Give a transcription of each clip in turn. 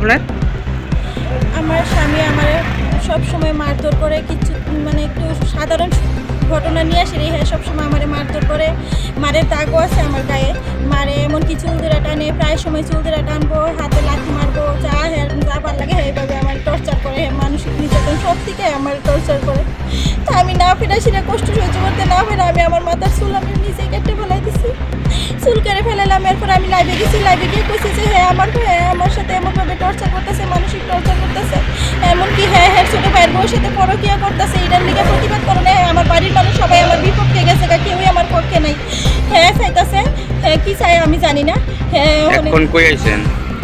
আপনার? আমার স্বামী আমার সব সময় মারধর করে, কিছু মানে একটু সাধারণ ঘটনা নিয়ে আসে রে, হ্যাঁ সবসময় আমার মারধর করে, মারের দাগও আছে আমার গায়ে, মারে এমনকি চুল ধরে টানে, প্রায় সময় চুল ধরে টানবো, হাতে লাথি মারবো, যা হ্যাঁ যা ভালো লাগে এইভাবে আমার টর্চার করে, মানসিক নির্যাতন সব থেকে আমার টর্চার করে। তা আমি না ফেরা সেটা কষ্ট সহ্য করতে না ফেরা আমি আমার মাথার চুল আমি নিজে কেটে ফেলাই দিছি, চুল কেটে ফেলালাম। এরপর আমি লাইভে গেছি, লাইভে গিয়ে কইছি যে হ্যাঁ আমার ভাই আমার সাথে এমনভাবে টর্চার করতেছে, মানসিক টর্চার করতেছে, এমনকি হ্যাঁ হ্যাঁ ছোটো ভাইয়ের বউর সাথে পরকীয়া করতেছে, এটার লিগে প্রতিবাদ করলে আমার বাড়ির মানুষ সবাই আমার বিপক্ষে গেছে, কেউই আমার পক্ষে নাই। হ্যাঁ চাইতেছে, হ্যাঁ কী চাই আমি জানি না। হ্যাঁ এখন কই আইছেন?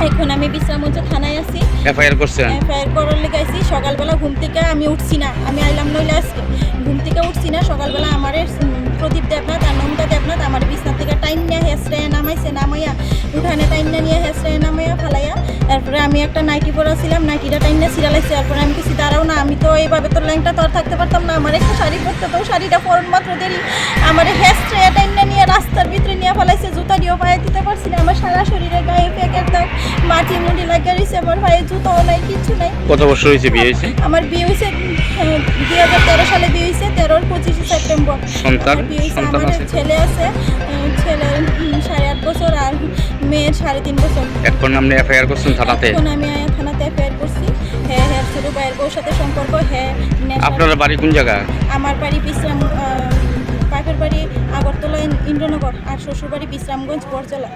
এখন আমি বিশ্রামগঞ্জ থানায় আছি, এফআইআর করছেন? এফআইআর করার লেগে আইছি। সকালবেলা ঘুম থেকে আমি উঠছি না, আমি আইলাম নইলে আজকে ঘুম থেকে উঠছি না। সকালবেলা আমার প্রদীপ দেবনাথ আর নমিতা দেবনাথ আমার বিছনা থেকে টাইন নিয়ে হেসড়াইয়া নামাইছে, নামাইয়া উঠানে টাইন নিয়ে হেসড়াইয়া নামাইয়া ফালাইয়া, তারপরে আমি একটা নাইটি পরা ছিলাম, নাইটিটা টাইন নিয়ে সিরালাইছে। তারপরে আমি কিছু দাঁড়াও না, আমি তো এইভাবে তো ল্যাংটা তো আর থাকতে পারতাম না, আমার একটা শাড়ি পরতে তো শাড়িটা পরন মাত্র দেরি আমার হেসড়াইয়া টাইন নিয়ে রাস্তার ভিতরে নিয়ে ফেলাইছে, জুতা দিয়েও পায়ে দিতে পারছি না, আমার সারা শরীরে গায়ে প্যাকেট দাগ, মাটি মুড়ি লাগিয়ে রয়েছে, আমার ভাইয়ে জুতাও নাই, কিছু নাই। কত বছর হয়েছে বিয়ে হয়েছে? আমার বিয়ে হয়েছে 2013 সালে বিয়ে হয়েছে, 25 সেপ্টেম্বর। সন্তান? বিয়ে হয়েছে, সন্তান আমার আছে? ছেলে আছে, ছেলের 8.5 বছর আর মেয়ের 3.5 বছর। এখন আপনি এফআইআর করছেন থানাতে? এখন আমি থানাতে এফআইআর করছি। হ্যাঁ হ্যাঁ ছোটো ভাইয়ের বউর সাথে সম্পর্ক। হ্যাঁ আপনার বাড়ি কোন জায়গা? আমার বাড়ি বিশ্রাম, বাপের বাড়ি আগরতলা ইন্দ্রনগর, আর শ্বশুর বাড়ি বিশ্রামগঞ্জ বরজলা।